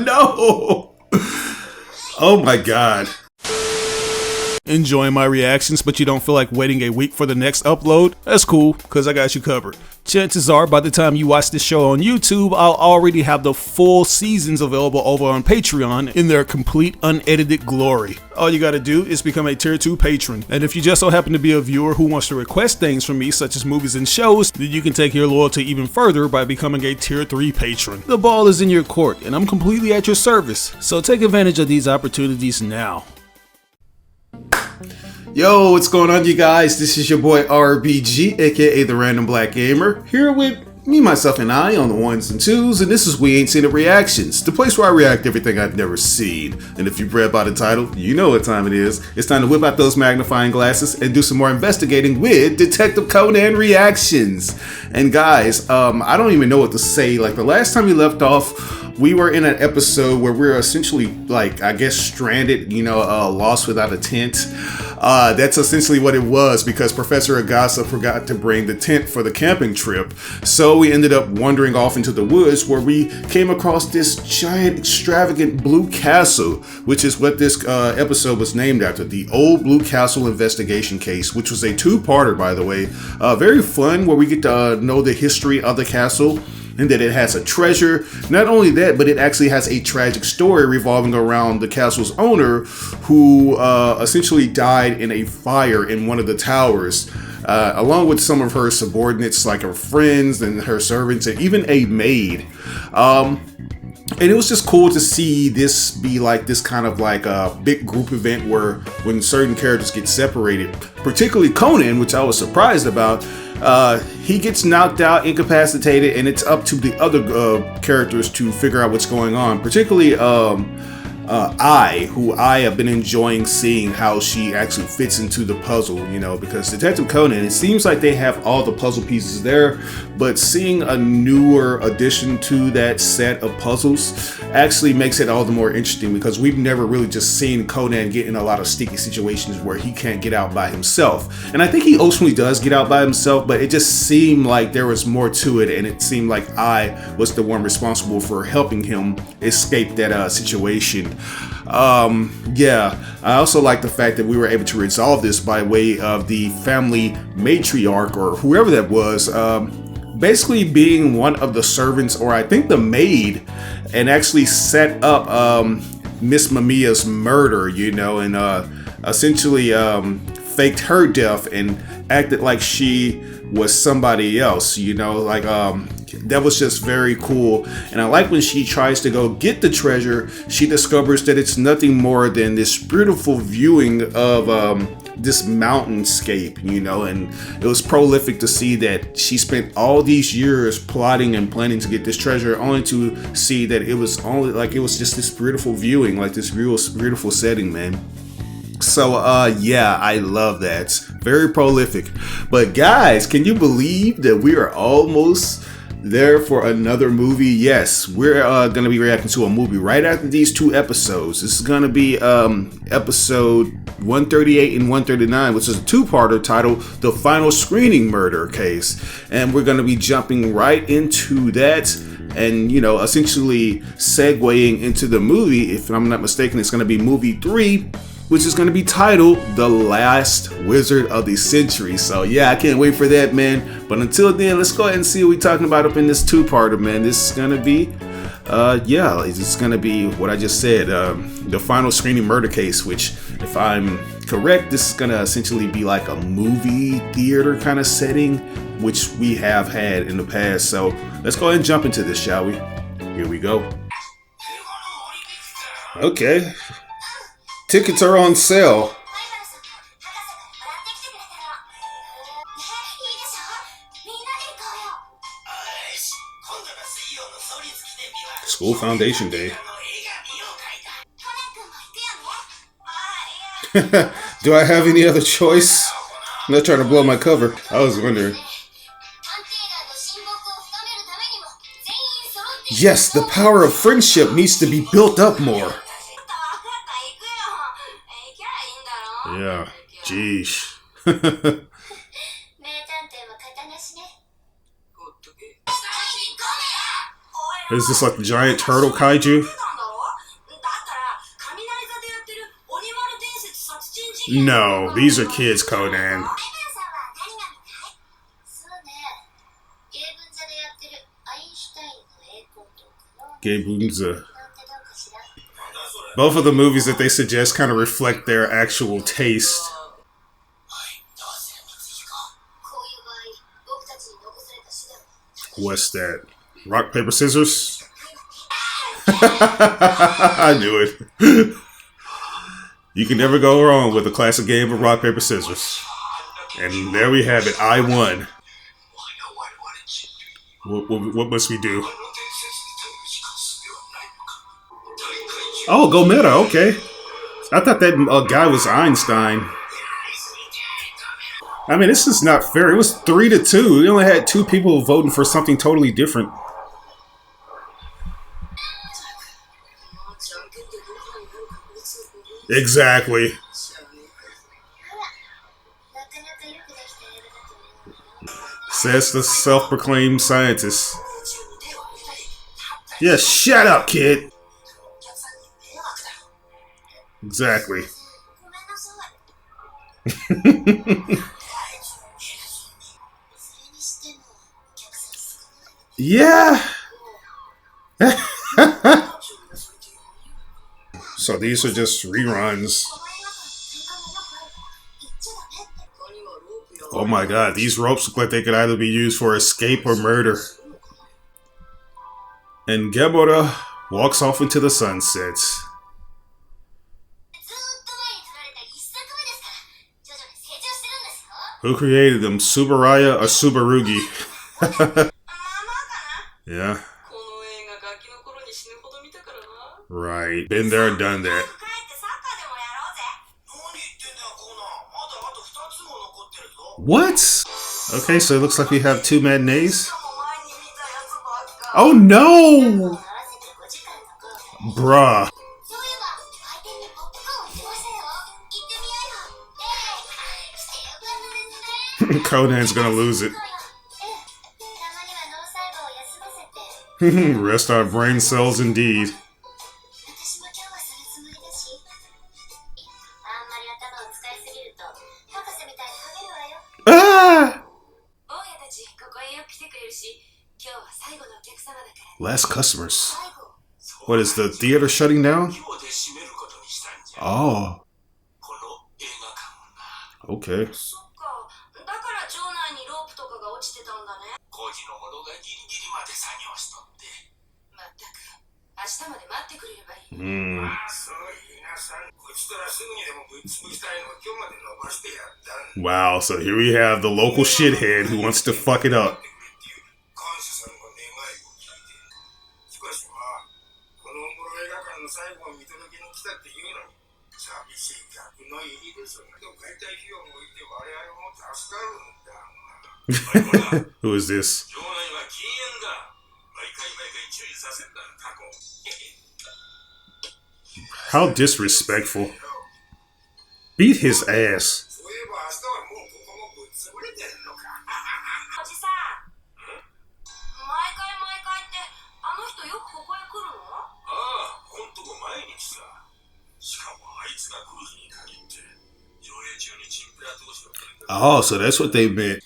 No! Oh my god. Enjoying my reactions, but you don't feel like waiting a week for the next upload? That's cool, because I got you covered. Chances are, by the time you watch this show on YouTube, I'll already have the full seasons available over on Patreon in their complete unedited glory. All you gotta do is become a tier 2 patron. And if you just so happen to be a viewer who wants to request things from me, such as movies and shows, then you can take your loyalty even further by becoming a tier 3 patron. The ball is in your court, and I'm completely at your service. So take advantage of these opportunities now. Yo, what's going on, you guys? This is your boy RBG, aka the Random Black Gamer, here with me, myself, and I on the ones and twos, and this is We Ain't Seen It Reactions, the place where I react to everything I've never seen. And if you've read by the title, you know what time it is. It's time to whip out those magnifying glasses and do some more investigating with Detective Conan reactions. And guys, I don't even know what to say. Like, the last time we left off, we were in an episode where we were essentially, like, I guess stranded, lost without a tent. That's essentially what it was, because Professor Agasa forgot to bring the tent for the camping trip. So we ended up wandering off into the woods, where we came across this giant, extravagant blue castle, which is what this episode was named after, the Old Blue Castle Investigation Case, which was a two-parter, by the way. Very fun, where we get to know the history of the castle, and that it has a treasure. Not only that, but it actually has a tragic story revolving around the castle's owner, who essentially died in a fire in one of the towers, along with some of her subordinates, like her friends and her servants, and even a maid. And it was just cool to see this be like this kind of like a big group event where when certain characters get separated, particularly Conan, which I was surprised about, he gets knocked out, incapacitated, and it's up to the other characters to figure out what's going on. Particularly who I have been enjoying seeing how she actually fits into the puzzle, because Detective Conan, it seems like they have all the puzzle pieces there, but seeing a newer addition to that set of puzzles actually makes it all the more interesting, because we've never really just seen Conan get in a lot of sticky situations where he can't get out by himself. And I think he ultimately does get out by himself, but it just seemed like there was more to it, and it seemed like I was the one responsible for helping him escape that situation. I also like the fact that we were able to resolve this by way of the family matriarch, or whoever that was, basically being one of the servants, or I think the maid, and actually set up Miss Mamiya's murder, and essentially faked her death and acted like she was somebody else, that was just very cool. And I like when she tries to go get the treasure, she discovers that it's nothing more than this beautiful viewing of this mountainscape, and it was prolific to see that she spent all these years plotting and planning to get this treasure, only to see that it was just this beautiful viewing, like this beautiful setting, man. So I love that. Very prolific. But guys, can you believe that we are almost there for another movie? Yes, we're going to be reacting to a movie right after these two episodes. This is going to be episode 138 and 139, which is a two-parter titled The Final Screening Murder Case. And we're going to be jumping right into that and, essentially segueing into the movie. If I'm not mistaken, it's going to be movie 3, which is going to be titled The Last Wizard of the Century. So yeah, I can't wait for that, man. But until then, let's go ahead and see what we're talking about up in this two-parter, man. This is going to be, it's going to be what I just said, The Final Screening Murder Case, which, if I'm correct, this is going to essentially be like a movie theater kind of setting, which we have had in the past. So let's go ahead and jump into this, shall we? Here we go. Okay. Tickets are on sale. School Foundation Day. Do I have any other choice? I'm not trying to blow my cover. I was wondering. Yes, the power of friendship needs to be built up more. Yeah, jeez. Is this like the giant turtle kaiju? No, these are kids, Conan. Gebunza. Both of the movies that they suggest kind of reflect their actual taste. What's that? Rock, paper, scissors? I knew it. You can never go wrong with a classic game of rock, paper, scissors. And there we have it. I won. What must we do? Oh, go meta. Okay. I thought that guy was Einstein. I mean, this is not fair. It was 3-2. We only had 2 people voting for something totally different. Exactly. Says the self-proclaimed scientist. Yeah, shut up, kid. Exactly. Yeah. So these are just reruns. Oh my god, these ropes look like they could either be used for escape or murder. And Gebora walks off into the sunset. Who created them? Subaraya or Subarugi? Yeah. Right. Been there, done that. What? Okay, so it looks like we have 2 matinees. Oh no! Bruh. Conan's gonna lose it. Rest our brain cells indeed. Ah! Last customers. What is the theater shutting down? Oh. Okay. Wow, so here we have the local shithead who wants to fuck it up. Who is this? How disrespectful. Beat his ass. Oh, so that's what they meant.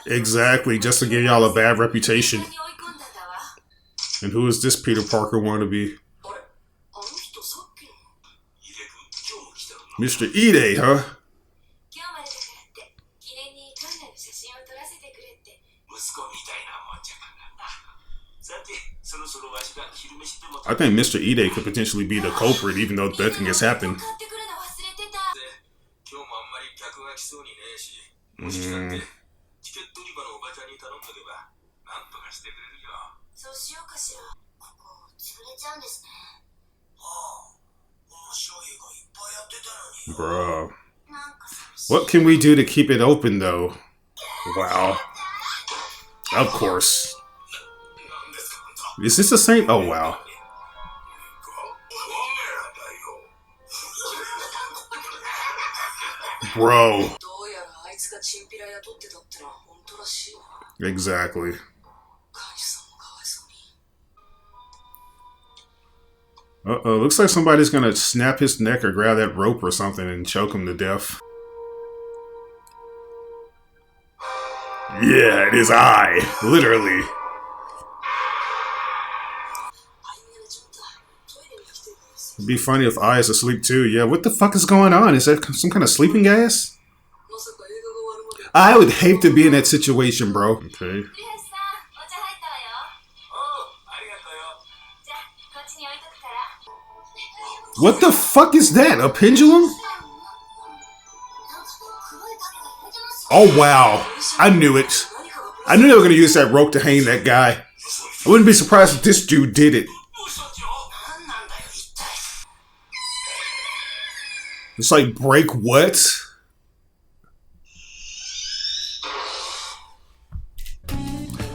Exactly, just to give y'all a bad reputation. And who is this Peter Parker wannabe? Mr. Ide, huh? I think Mr. Ide could potentially be the culprit, even though nothing has happened. Bruh. What can we do to keep it open, though? Wow. Of course. Is this the same? Oh, wow. Bro. Exactly. Uh-oh, looks like somebody's gonna snap his neck or grab that rope or something and choke him to death. Yeah, it is I. Literally. It'd be funny if I is asleep too. Yeah, what the fuck is going on? Is that some kind of sleeping gas? I would hate to be in that situation, bro. Okay. What the fuck is that? A pendulum? Oh, wow. I knew it. I knew they were going to use that rope to hang that guy. I wouldn't be surprised if this dude did it. It's like, break what?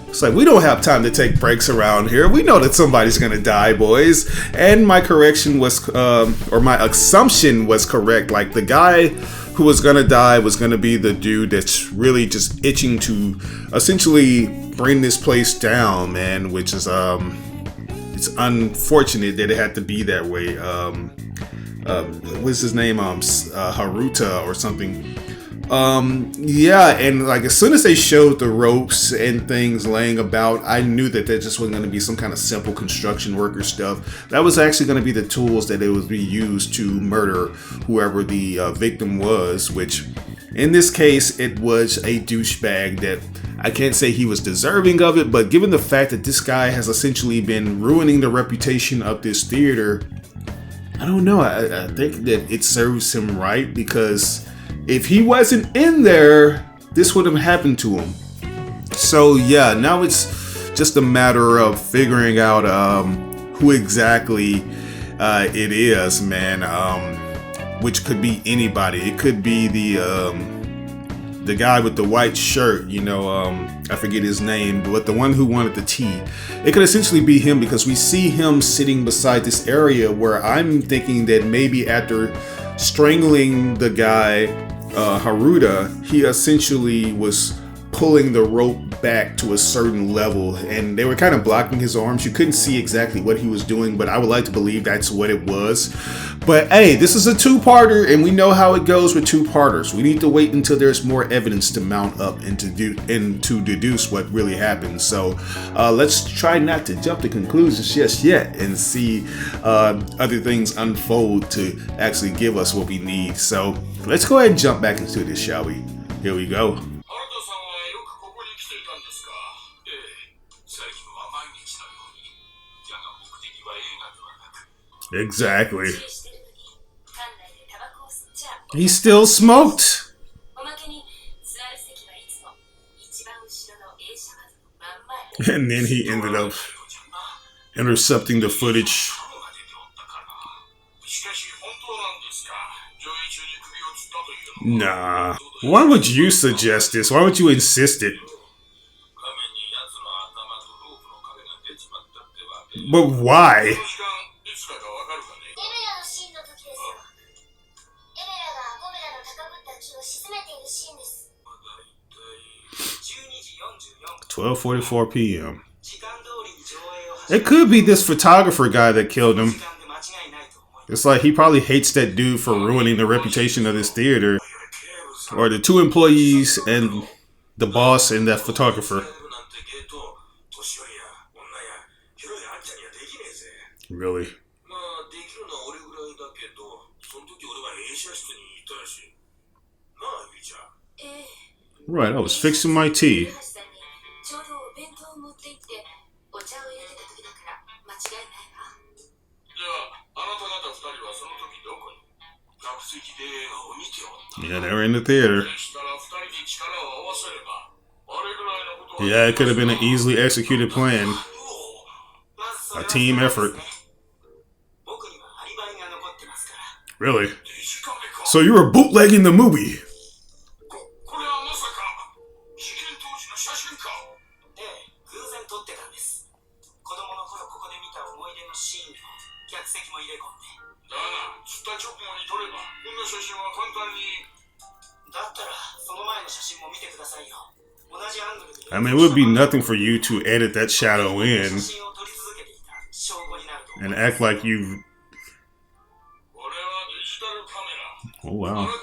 It's like, we don't have time to take breaks around here. We know that somebody's gonna die, boys. And my correction was, or my assumption was correct. Like, the guy who was gonna die was gonna be the dude that's really just itching to essentially bring this place down, man. Which is, it's unfortunate that it had to be that way. What's his name? Haruta or something. Yeah, and like as soon as they showed the ropes and things laying about, I knew that just wasn't going to be some kind of simple construction worker stuff. That was actually going to be the tools that they would be used to murder whoever the victim was, which in this case, it was a douchebag that I can't say he was deserving of it, but given the fact that this guy has essentially been ruining the reputation of this theater, I don't know. I think that it serves him right, because if he wasn't in there, this would have happened to him. So yeah, now it's just a matter of figuring out who exactly it is, man. Which could be anybody. It could be the guy with the white shirt, you know, I forget his name, but the one who wanted the tea. It could essentially be him, because we see him sitting beside this area where I'm thinking that maybe after strangling the guy, Haruta, he essentially was pulling the rope back to a certain level, and they were kind of blocking his arms. You couldn't see exactly what he was doing, but I would like to believe that's what it was. But hey, this is a two-parter, and we know how it goes with two-parters. We need to wait until there's more evidence to mount up and to deduce what really happened. So let's try not to jump to conclusions just yet, and see other things unfold to actually give us what we need. So let's go ahead and jump back into this, shall we? Here we go. Exactly. He still smoked. And then he ended up intercepting the footage. Nah. Why would you suggest this? Why would you insist it? But why? "12:44 p.m. It could be this photographer guy that killed him. It's like he probably hates that dude for ruining the reputation of this theater. Or the two employees and the boss and that photographer. Really? Right, I was fixing my tea. Yeah, they were in the theater. Yeah, it could have been an easily executed plan. A team effort. Really? So you were bootlegging the movie? I mean, it would be nothing for you to edit that shadow in and act like you've Oh, wow.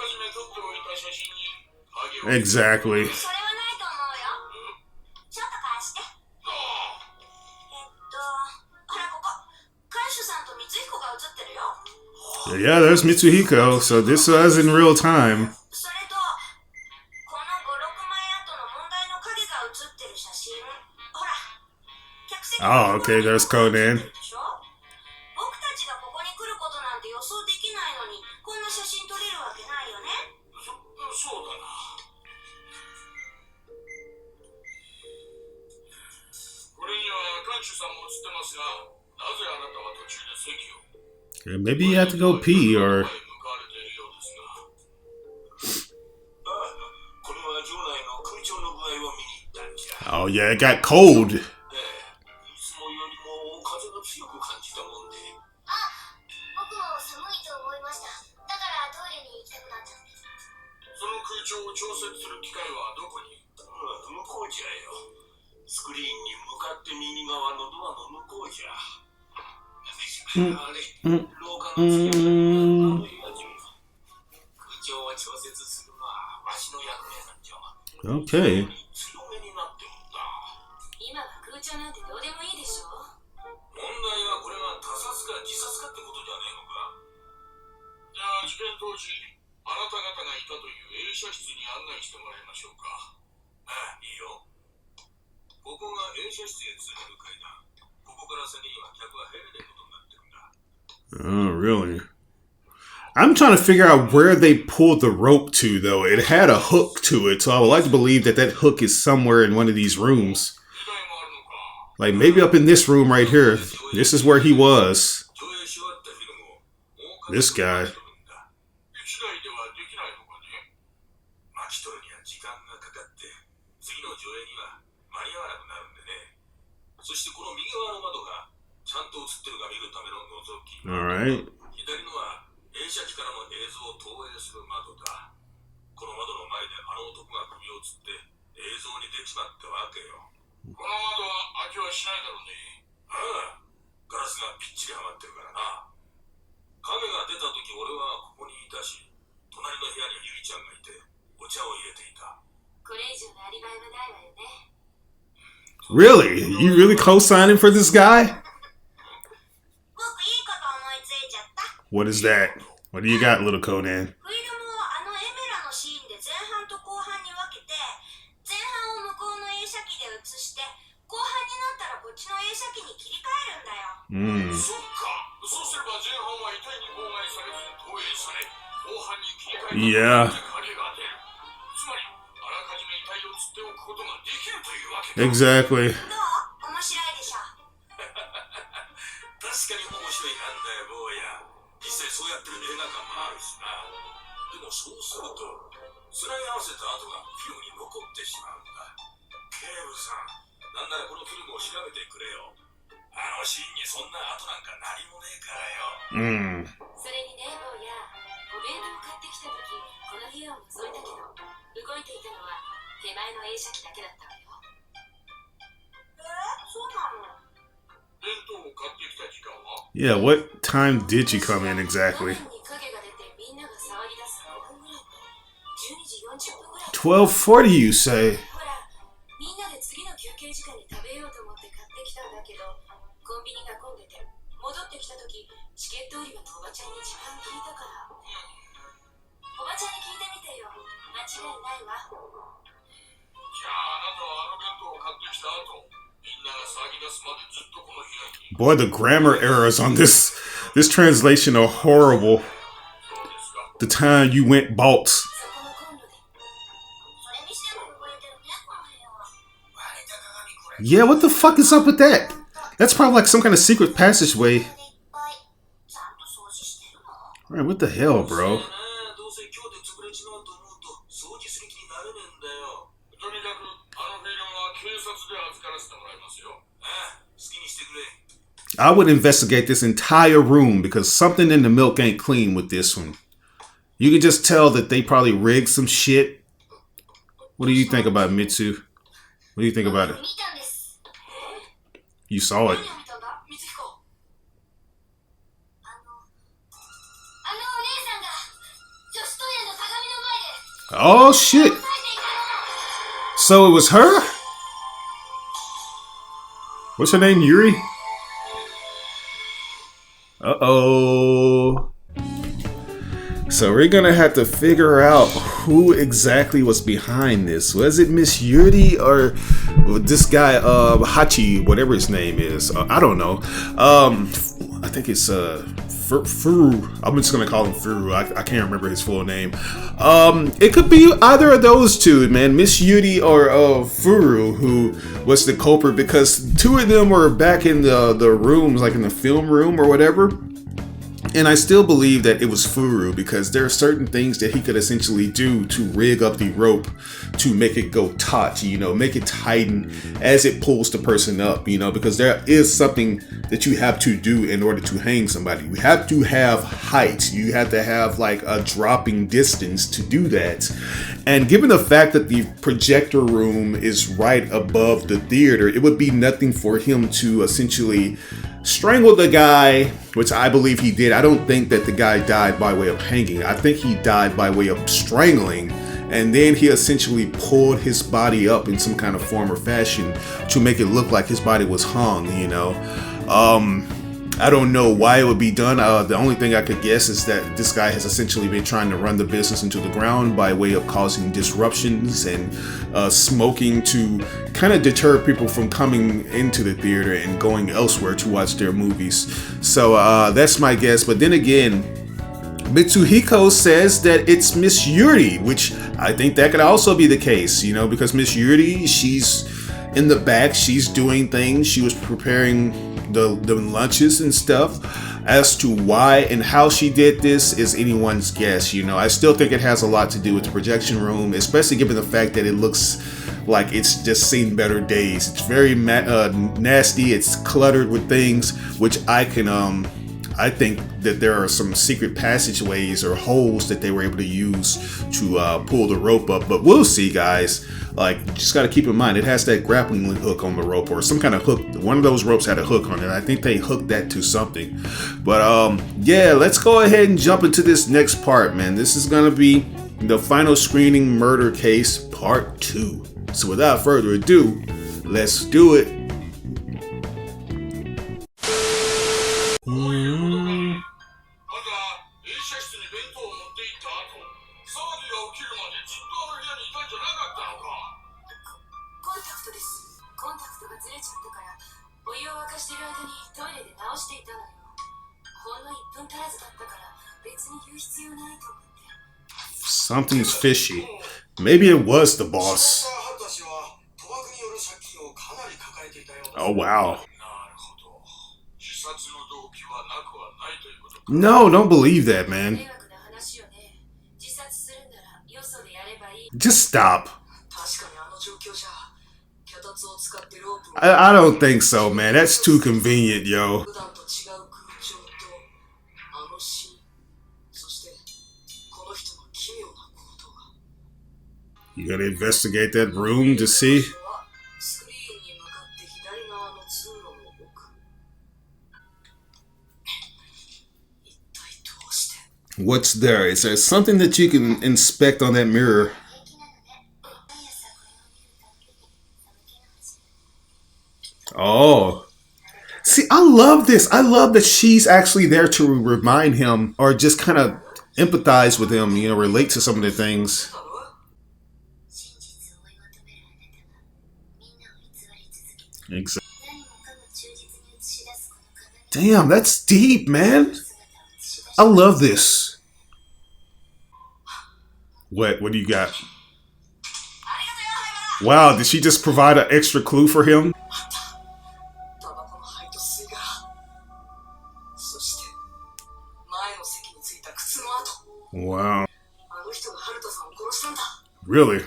Exactly. Yeah, there's Mitsuhiko. So this was in real time. Oh, okay, there's Conan. Yeah, maybe you have to go pee or... Oh yeah, it got cold. Okay. Oh, really? I'm trying to figure out where they pulled the rope to, though. It had a hook to it, so I would like to believe that that hook is somewhere in one of these rooms. Like, maybe up in this room right here. This is where he was. This guy. All right. Really? You really co-signing for this guy? What is that? What do you got, little Conan? Yeah. Exactly. Yeah, what time did you come in exactly? 12:40, you say? Boy, the grammar errors on this translation are horrible. The time you went bought. Yeah, what the fuck is up with that? That's probably like some kind of secret passageway. Right, what the hell, bro? I would investigate this entire room because something in the milk ain't clean with this one. You could just tell that they probably rigged some shit. What do you think about Mitsu? What do you think about it? You saw it. Oh shit. So it was her? What's her name? Yuri? Uh-oh. So we're gonna have to figure out who exactly was behind this. Was it Miss Yuri or this guy, Hachi, whatever his name is? I don't know. I think it's Furu. I'm just gonna call him Furu. I can't remember his full name. It could be either of those two, man, Miss Yuri or Furu, who was the culprit, because two of them were back in the rooms, like in the film room or whatever. And I still believe that it was Furu, because there are certain things that he could essentially do to rig up the rope to make it go taut, make it tighten as it pulls the person up, because there is something that you have to do in order to hang somebody. You have to have height. You have to have like a dropping distance to do that. And given the fact that the projector room is right above the theater, it would be nothing for him to essentially strangle the guy, which I believe he did. I don't think that the guy died by way of hanging. I think he died by way of strangling, and then he essentially pulled his body up in some kind of form or fashion to make it look like his body was hung, I don't know why it would be done. The only thing I could guess is that this guy has essentially been trying to run the business into the ground by way of causing disruptions and smoking to kind of deter people from coming into the theater and going elsewhere to watch their movies. So that's my guess. But then again, Mitsuhiko says that it's Miss Yuri, which I think that could also be the case, because Miss Yuri, she's in the back, she's doing things, she was preparing the lunches and stuff. As to why and how she did this is anyone's guess. I still think it has a lot to do with the projection room, especially given the fact that it looks like it's just seen better days. It's very nasty, it's cluttered with things, which I think that there are some secret passageways or holes that they were able to use to pull the rope up. But we'll see, guys. Like, just got to keep in mind, it has that grappling hook on the rope, or some kind of hook. One of those ropes had a hook on it. I think they hooked that to something. But yeah, let's go ahead and jump into this next part, man. This is going to be the final screening murder case part 2. So without further ado, let's do it. Something's fishy. Maybe it was the boss. Oh wow. No, don't believe that, man. Just stop. I don't think so, man. That's too convenient, yo. You gotta investigate that room to see. What's there? Is there something that you can inspect on that mirror? Oh. See, I love this. I love that she's actually there to remind him, or just kind of empathize with him, relate to some of the things. Exactly. Damn, that's deep, man. I love this. What do you got? Wow, did she just provide an extra clue for him? Wow. Really?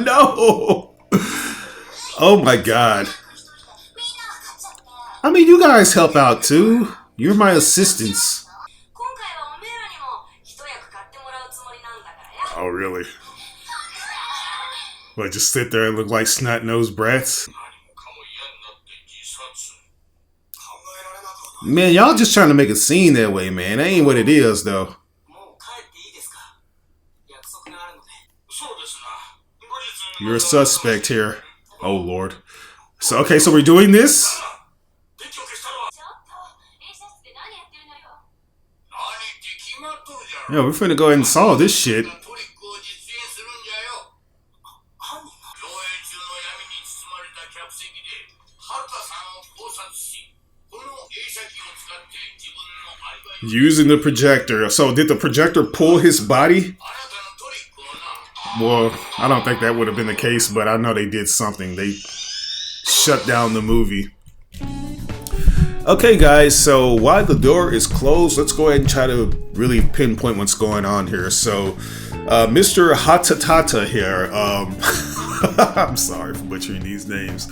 No! Oh my god. I mean, you guys help out too. You're my assistants. Oh, really? What, just sit there and look like snot-nosed brats? Man, y'all just trying to make it seem that way, man. That ain't what it is, though. You're a suspect here. Oh, Lord. So, okay, so we're doing this? Yeah, we're finna go ahead and solve this shit. Using the projector. So did the projector pull his body? Well, I don't think that would have been the case, but I know they did something. They shut down the movie. Okay, guys, so while the door is closed, let's go ahead and try to really pinpoint what's going on here. So, Mr. Hatatata here, I'm sorry for butchering these names.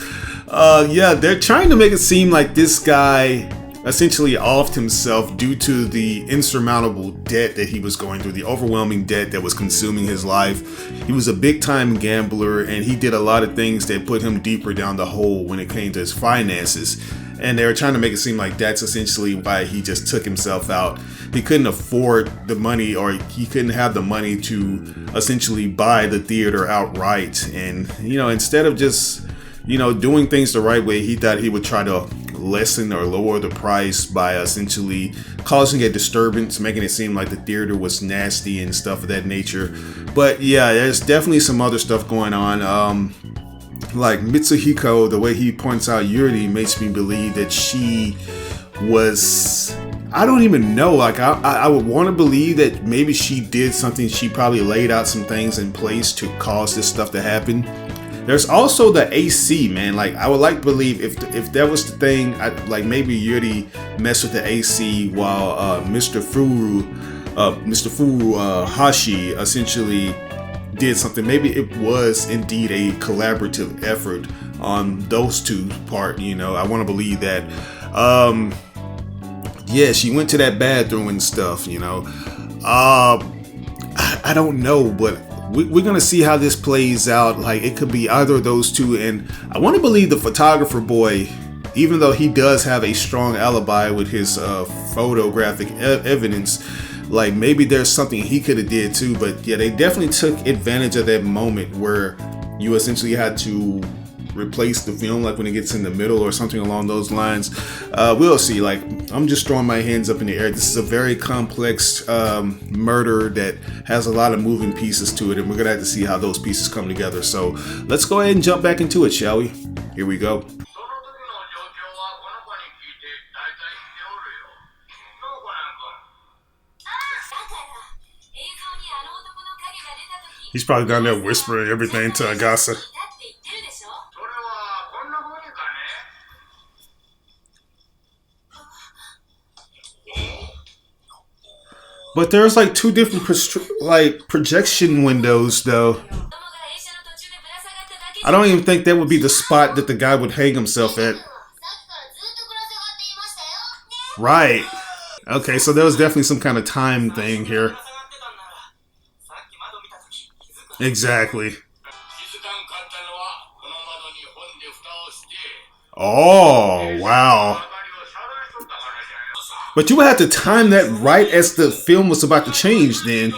Yeah, they're trying to make it seem like this guy essentially offed himself due to the insurmountable debt that he was going through, the overwhelming debt that was consuming his life. He was a big-time gambler, and he did a lot of things that put him deeper down the hole when it came to his finances. And they were trying to make it seem like that's essentially why he just took himself out. He couldn't afford the money, or he couldn't have the money to essentially buy the theater outright. And, you know, instead of just, you know, doing things the right way, he thought he would try to lessen or lower the price by essentially causing a disturbance, making it seem like the theater was nasty and stuff of that nature. But yeah, there's definitely some other stuff going on. Like Mitsuhiko, the way he points out Yuri makes me believe that she was, I don't even know, like I would want to believe that maybe she did something. She probably laid out some things in place to cause this stuff to happen. There's also the AC, man. Like, I would like to believe if that was the thing, like maybe Yuri messed with the AC while Mr. Furuhashi essentially did something. Maybe it was indeed a collaborative effort on those two part. You know, I want to believe that. Yeah, she went to that bathroom and stuff. You know, I don't know, but we're gonna see how this plays out. Like, it could be either of those two, and I want to believe the photographer boy, even though he does have a strong alibi with his photographic evidence. Like, maybe there's something he could have did too. But yeah, they definitely took advantage of that moment where you essentially had to replace the film, like when it gets in the middle or something along those lines. We'll see. Like, I'm just throwing my hands up in the air. This is a very complex murder that has a lot of moving pieces to it, and we're gonna have to see how those pieces come together. So let's go ahead and jump back into it, shall we? Here we go. He's probably down there whispering everything to Agasa. But there's like two different projection windows, though. I don't even think that would be the spot that the guy would hang himself at. Right. Okay, so there was definitely some kind of time thing here. Exactly. Oh, wow. But you would have to time that right as the film was about to change then.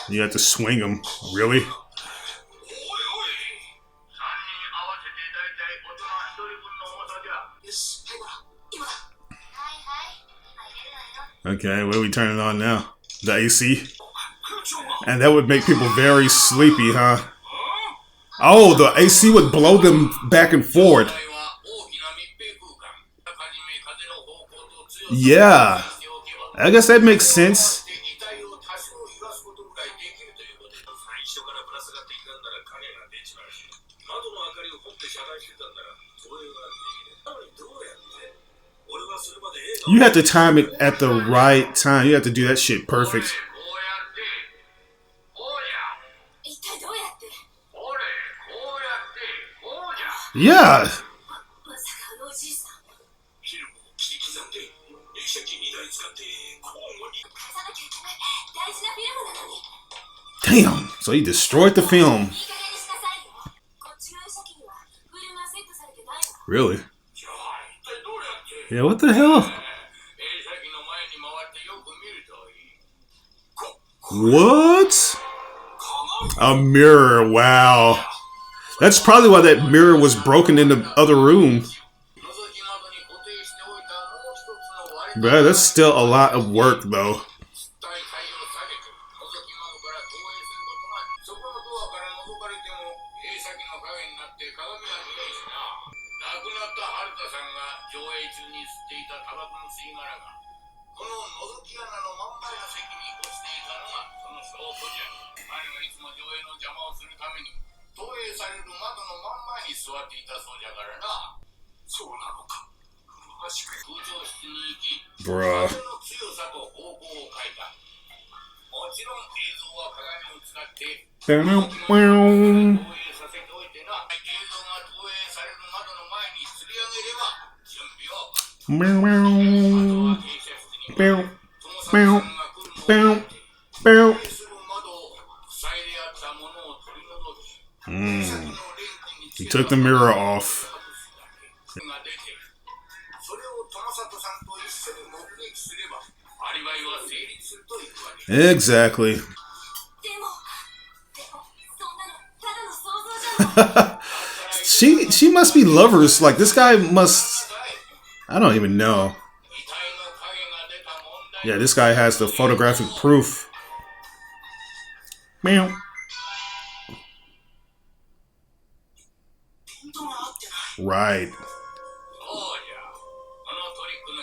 You have to swing him. Really? Okay, what are we turning on now? The AC? And that would make people very sleepy, huh? Oh, the AC would blow them back and forth. Yeah. I guess that makes sense. You have to time it at the right time. You have to do that shit perfect. Yeah. Damn. So he destroyed the film. Really? Yeah, what the hell? What? A mirror. Wow. That's probably why that mirror was broken in the other room. Bruh, that's still a lot of work, though. Bruh. He took the mirror off. Exactly. she must be lovers. Like, this guy must. I don't even know. Yeah, this guy has the photographic proof. Meow. Right.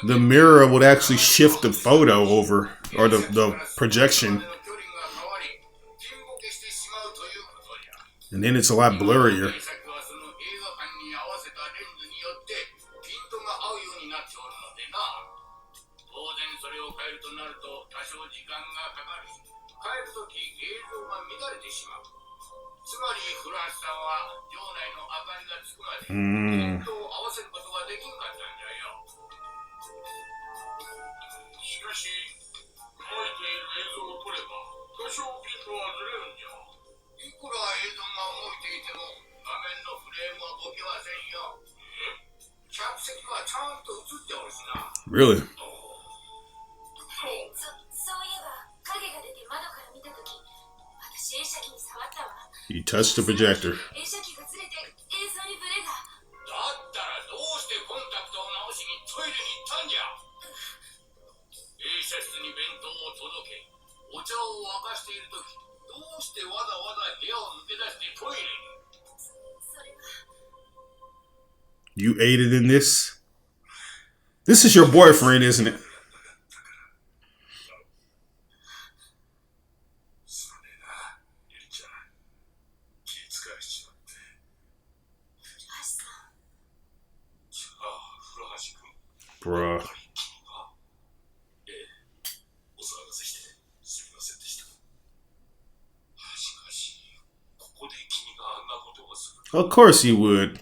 The mirror would actually shift the photo over, or the projection. And then it's a lot blurrier. Really? You touched the projector. You aided in this? This is your boyfriend, isn't it? Bruh. Of course you would.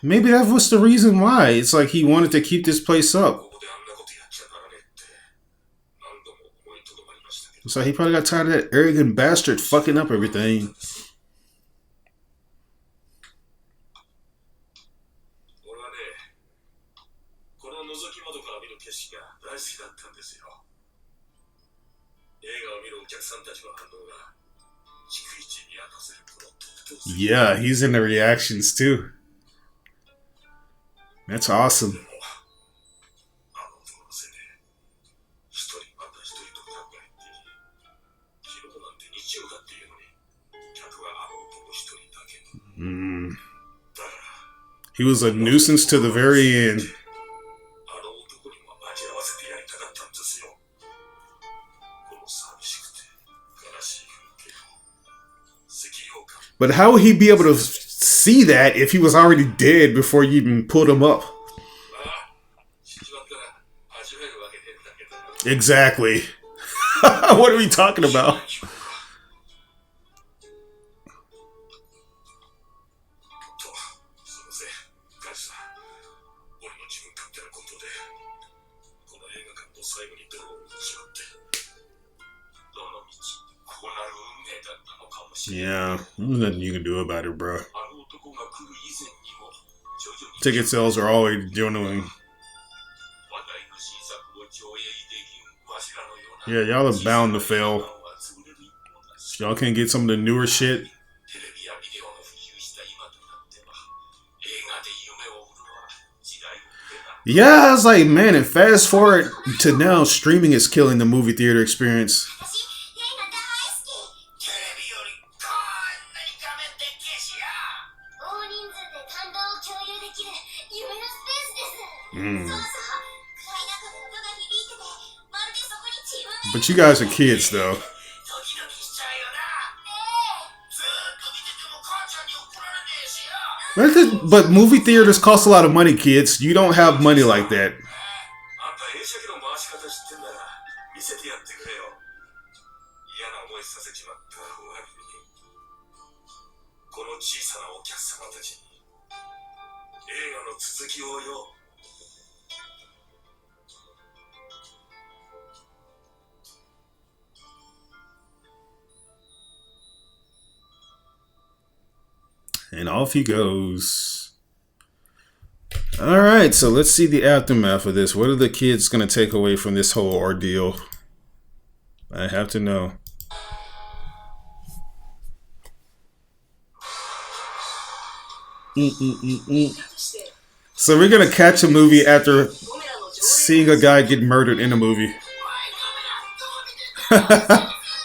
Maybe that was the reason why. It's like he wanted to keep this place up. It's like he probably got tired of that arrogant bastard fucking up everything. Yeah, he's in the reactions too. That's awesome. He was a nuisance to the very end. But how would he be able to see that if he was already dead before you even pulled him up? Exactly. What are we talking about? Yeah, there's nothing you can do about it, bro. Ticket sales are always dwindling. Yeah, y'all are bound to fail. Y'all can't get some of the newer shit. Yeah, I was like, man, and fast forward to now, streaming is killing the movie theater experience. But you guys are kids, though. But movie theaters cost a lot of money, kids. You don't have money like that. And off he goes. Alright, so let's see the aftermath of this. What are the kids going to take away from this whole ordeal? I have to know. So we're going to catch a movie after seeing a guy get murdered in a movie.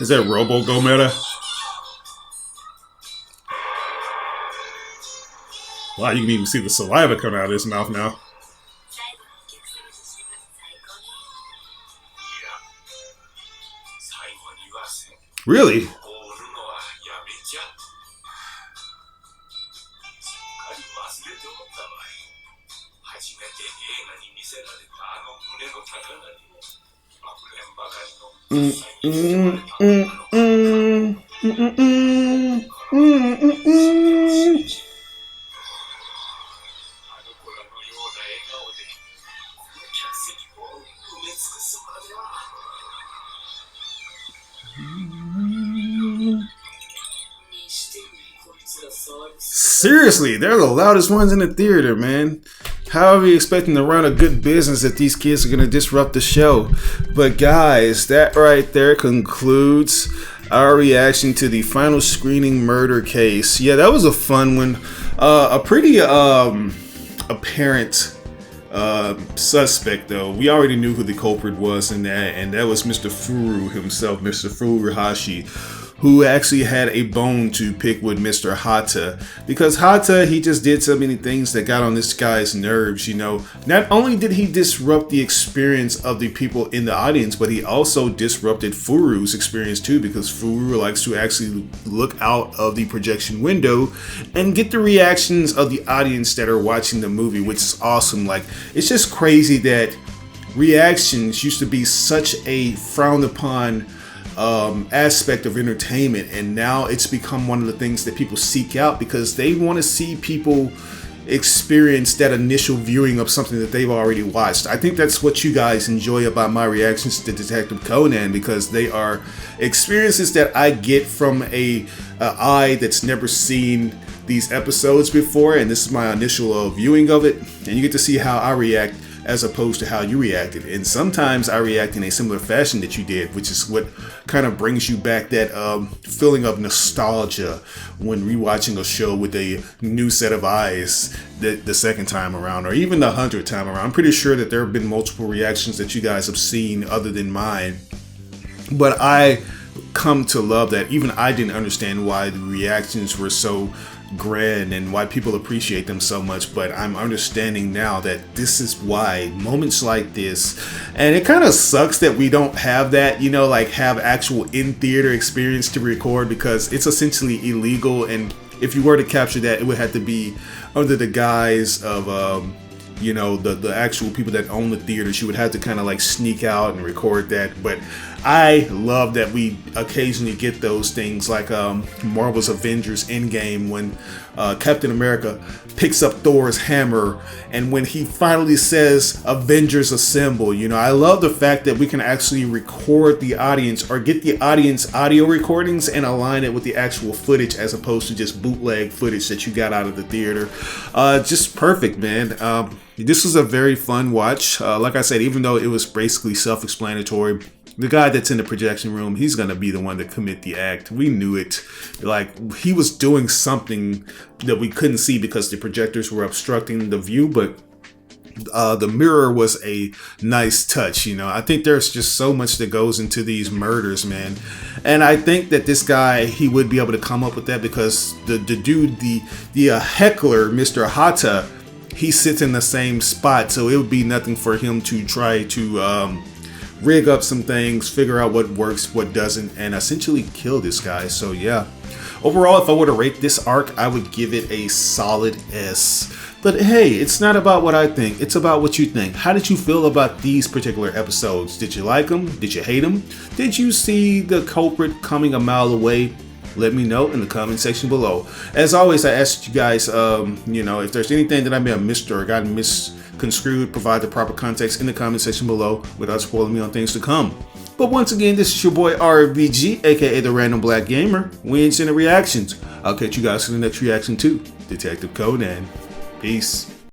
Is that Robo Gomera? Wow, you can even see the saliva coming out of his mouth now. Really? Seriously, they're the loudest ones in the theater, man. How are we expecting to run a good business if these kids are going to disrupt the show? But guys, that right there concludes our reaction to the final screening murder case. Yeah, that was a fun one. A pretty apparent suspect, though. We already knew who the culprit was in that, and that was Mr. Furu himself, Mr. Furuhashi, who actually had a bone to pick with Mr. Hata, because Hata, he just did so many things that got on this guy's nerves, you know. Not only did he disrupt the experience of the people in the audience, but he also disrupted Furu's experience too, because Furu likes to actually look out of the projection window and get the reactions of the audience that are watching the movie, which is awesome. Like, it's just crazy that reactions used to be such a frowned upon aspect of entertainment, and now it's become one of the things that people seek out because they want to see people experience that initial viewing of something that they've already watched. I think that's what you guys enjoy about my reactions to Detective Conan, because they are experiences that I get from a eye that's never seen these episodes before, and this is my initial viewing of it, and you get to see how I react as opposed to how you reacted. And sometimes I react in a similar fashion that you did, which is what kind of brings you back that feeling of nostalgia when rewatching a show with a new set of eyes the second time around, or even the 100th time around. I'm pretty sure that there have been multiple reactions that you guys have seen other than mine, but I come to love that. Even I didn't understand why the reactions were so grand and why people appreciate them so much, but I'm understanding now that this is why moments like this, and it kind of sucks that we don't have that, you know, like have actual in theater experience to record, because it's essentially illegal, and if you were to capture that, it would have to be under the guise of you know, the actual people that own the theaters. You would have to kind of like sneak out and record that. But I love that we occasionally get those things, like Marvel's Avengers Endgame, when Captain America picks up Thor's hammer, and when he finally says Avengers Assemble. You know, I love the fact that we can actually record the audience, or get the audience audio recordings and align it with the actual footage, as opposed to just bootleg footage that you got out of the theater. Just perfect, man. This was a very fun watch. Like I said, even though it was basically self-explanatory, the guy that's in the projection room, he's going to be the one to commit the act. We knew it. Like, he was doing something that we couldn't see because the projectors were obstructing the view, but the mirror was a nice touch. You know, I think there's just so much that goes into these murders, man. And I think that this guy, he would be able to come up with that, because the dude, the heckler, Mr. Hata, he sits in the same spot, so it would be nothing for him to try to rig up some things, figure out what works, what doesn't, and essentially kill this guy. So yeah, overall, if I were to rate this arc, I would give it a solid S. But hey, it's not about what I think, it's about what you think. How did you feel about these particular episodes? Did you like them? Did you hate them? Did you see the culprit coming a mile away? Let me know in the comment section below. As always, I asked you guys, you know, if there's anything that I may have missed or gotten misconstrued, provide the proper context in the comment section below without spoiling me on things to come. But once again, this is your boy RBG, aka the Random Black Gamer. We ain't sending reactions. I'll catch you guys in the next reaction to Detective Conan. Peace.